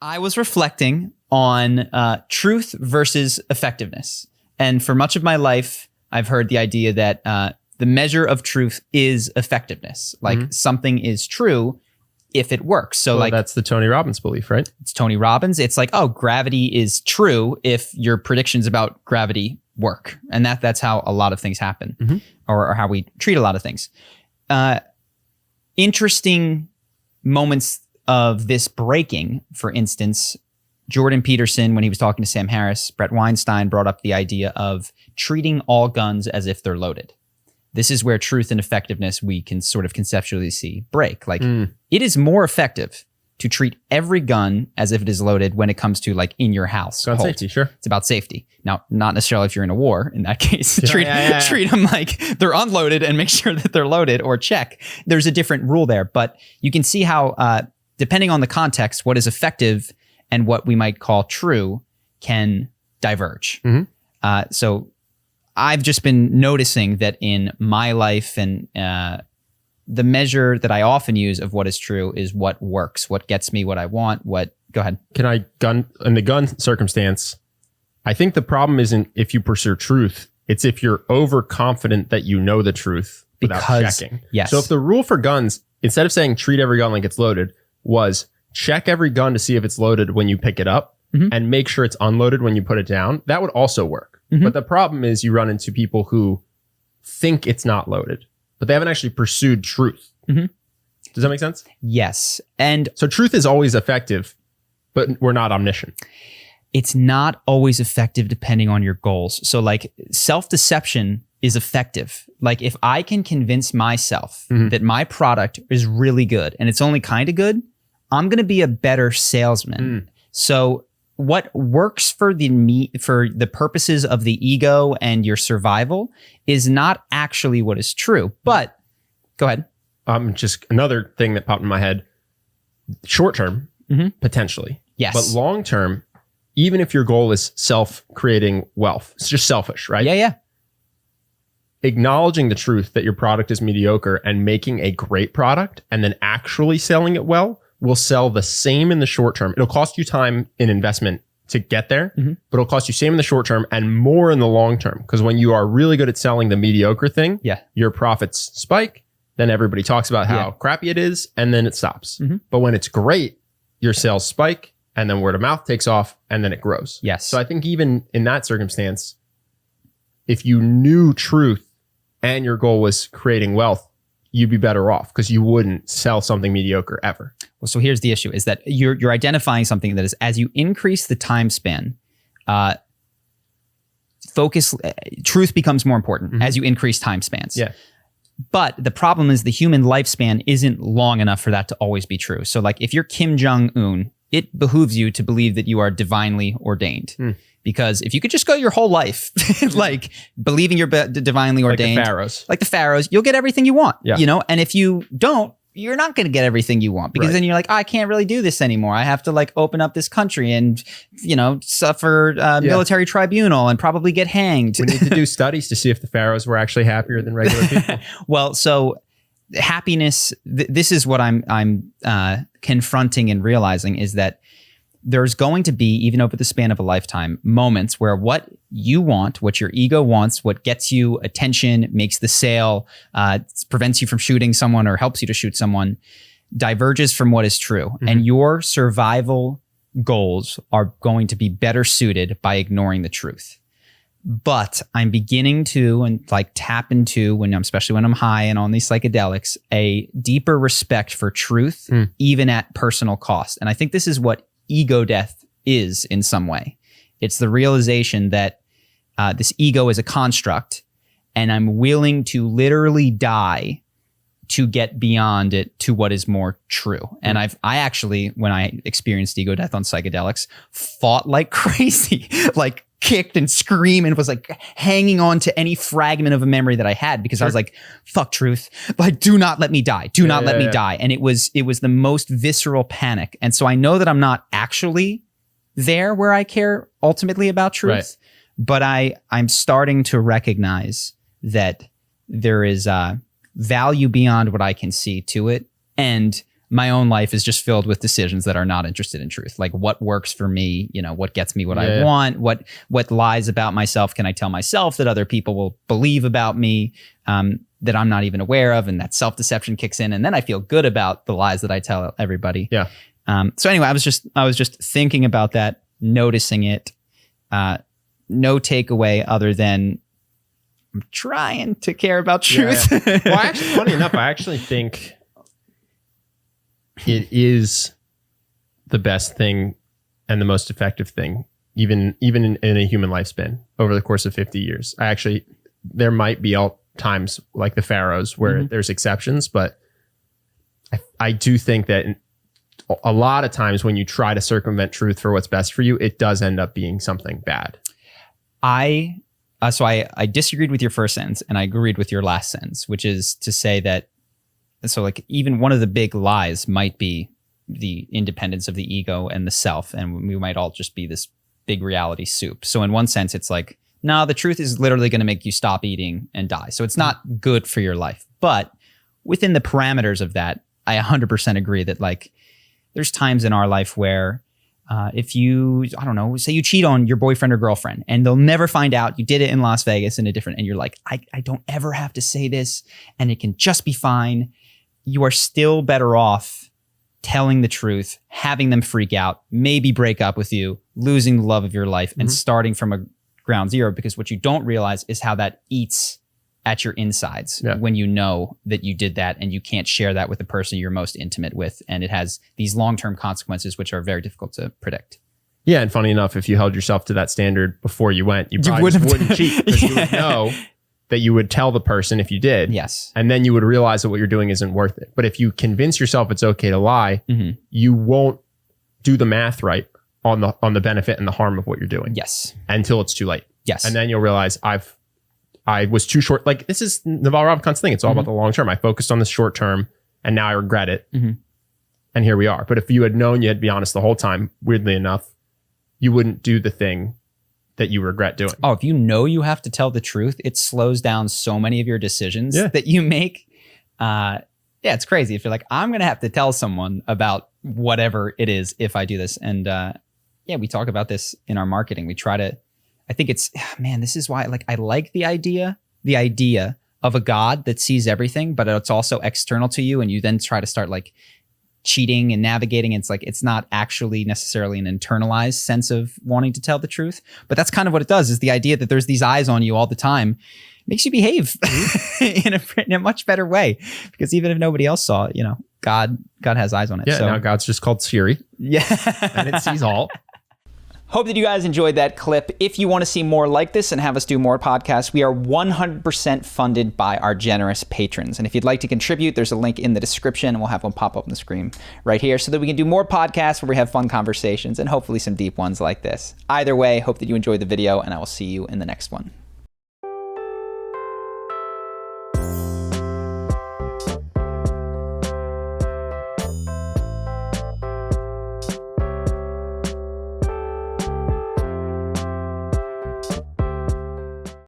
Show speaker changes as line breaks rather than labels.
I was reflecting on truth versus effectiveness. And for much of my life, I've heard the idea that the measure of truth is effectiveness. Like something is true if it works. So like
that's the Tony Robbins belief, right?
It's Tony Robbins. It's like, oh, gravity is true if your predictions about gravity work. And that's how a lot of things happen or how we treat a lot of things. Interesting moments of this breaking, for instance, Jordan Peterson, when he was talking to Sam Harris, Brett Weinstein brought up the idea of treating all guns as if they're loaded. This is where truth and effectiveness we can sort of conceptually see break. Like it is more effective to treat every gun as if it is loaded when it comes to like in your house.
Gun safety, sure.
It's about safety. Now, not necessarily if you're in a war. In that case, treat them like they're unloaded and make sure that they're loaded or check. There's a different rule there, but you can see how depending on the context, what is effective and what we might call true can diverge. So I've just been noticing that in my life and the measure that I often use of what is true is what works, what gets me what I want, go ahead.
In the gun circumstance, I think the problem isn't if you pursue truth, it's if you're overconfident that you know the truth without checking.
Yes.
So if the rule for guns, instead of saying treat every gun like it's loaded, was check every gun to see if it's loaded when you pick it up and make sure it's unloaded when you put it down, that would also work. But the problem is you run into people who think it's not loaded, but they haven't actually pursued truth. Does that make sense?
Yes. And
so truth is always effective, but we're not omniscient.
It's not always effective depending on your goals. So like self-deception is effective. Like if I can convince myself that my product is really good and it's only kind of good, I'm going to be a better salesman. So what works for the purposes of the ego and your survival is not actually what is true. But go ahead.
Just another thing that popped in my head. Short term, potentially.
Yes.
But long term, even if your goal is self-creating wealth, it's just selfish, right?
Yeah.
Acknowledging the truth that your product is mediocre and making a great product and then actually selling it well will sell the same in the short term. It'll cost you time in investment to get there, but it'll cost you same in the short term and more in the long term. Because when you are really good at selling the mediocre thing, your profits spike. Then everybody talks about how crappy it is, and then it stops. But when it's great, your sales spike, and then word of mouth takes off, and then it grows.
Yes.
So I think even in that circumstance, if you knew truth and your goal was creating wealth, you'd be better off because you wouldn't sell something mediocre ever.
Well, so here's the issue is that you're identifying something that is, as you increase the time span, truth becomes more important as you increase time spans.
Yeah.
But the problem is the human lifespan isn't long enough for that to always be true. So like if you're Kim Jong-un, it behooves you to believe that you are divinely ordained. Because if you could just go your whole life like believing you're divinely ordained, like the pharaohs, you'll get everything you want. You know, and if you don't, you're not going to get everything you want because then you're like, oh, I can't really do this anymore. I have to like open up this country and, you know, suffer military tribunal and probably get hanged.
We need to do studies to see if the pharaohs were actually happier than regular people.
Well, so happiness, this is what I'm confronting and realizing is that there's going to be, even over the span of a lifetime, moments where what you want, what your ego wants, what gets you attention, makes the sale, prevents you from shooting someone or helps you to shoot someone, diverges from what is true. And your survival goals are going to be better suited by ignoring the truth. But I'm beginning to tap into, especially when I'm high and on these psychedelics, a deeper respect for truth, even at personal cost. And I think this is what ego death is in some way. It's the realization that this ego is a construct and I'm willing to literally die to get beyond it to what is more true. And I actually, when I experienced ego death on psychedelics, fought like crazy, like kicked and screamed and was like hanging on to any fragment of a memory that I had because I was like, fuck truth. Like, do not let me die. Do not let me die. And it was the most visceral panic. And so I know that I'm not actually there where I care ultimately about truth, but I'm starting to recognize that there is value beyond what I can see to it. And my own life is just filled with decisions that are not interested in truth. Like what works for me, what gets me what I want, what lies about myself can I tell myself that other people will believe about me, that I'm not even aware of, and that self-deception kicks in, and then I feel good about the lies that I tell everybody.
Yeah.
So anyway, I was just thinking about that, noticing it. No takeaway other than I'm trying to care about truth.
Yeah. Well, actually, funny enough, I actually think it is the best thing and the most effective thing, even in a human lifespan over the course of 50 years. There might be all times like the pharaohs where there's exceptions, but I do think that a lot of times when you try to circumvent truth for what's best for you, it does end up being something bad. I disagreed with your first sentence and I agreed with your last sentence, which is to say that, so like even one of the big lies might be the independence of the ego and the self, and we might all just be this big reality soup. So in one sense, it's like, no, the truth is literally going to make you stop eating and die. So it's not good for your life. But within the parameters of that, I 100% agree that like there's times in our life where if you, I don't know, say you cheat on your boyfriend or girlfriend and they'll never find out you did it in Las Vegas and you're like, I don't ever have to say this and it can just be fine. You are still better off telling the truth, having them freak out, maybe break up with you, losing the love of your life and starting from a ground zero, because what you don't realize is how that eats at your insides when you know that you did that and you can't share that with the person you're most intimate with. And it has these long-term consequences, which are very difficult to predict. Yeah. And funny enough, if you held yourself to that standard before you went, you probably wouldn't cheat, because you would know that you would tell the person if you did.
Yes.
And then you would realize that what you're doing isn't worth it. But if you convince yourself it's okay to lie, you won't do the math right on the benefit and the harm of what you're doing.
Yes.
Until it's too late.
Yes.
And then you'll realize I was too short. Like this is Naval Ravikant's thing. It's all about the long term. I focused on the short term and now I regret it. And here we are. But if you had known you had to be honest the whole time, weirdly enough, you wouldn't do the thing that you regret doing.
Oh, if you know you have to tell the truth, it slows down so many of your decisions that you make. It's crazy. If you're like, I'm going to have to tell someone about whatever it is if I do this. And we talk about this in our marketing. We try to, I think it's, man, this is why I like the idea of a God that sees everything, but it's also external to you. And you then try to start like cheating and navigating. It's like, it's not actually necessarily an internalized sense of wanting to tell the truth, but that's kind of what it does, is the idea that there's these eyes on you all the time makes you behave in a much better way, because even if nobody else saw it, God has eyes on it.
Yeah. So now God's just called Siri.
Yeah.
And it sees all.
Hope that you guys enjoyed that clip. If you want to see more like this and have us do more podcasts, we are 100% funded by our generous patrons. And if you'd like to contribute, there's a link in the description, and we'll have one pop up on the screen right here so that we can do more podcasts where we have fun conversations and hopefully some deep ones like this. Either way, hope that you enjoyed the video, and I will see you in the next one.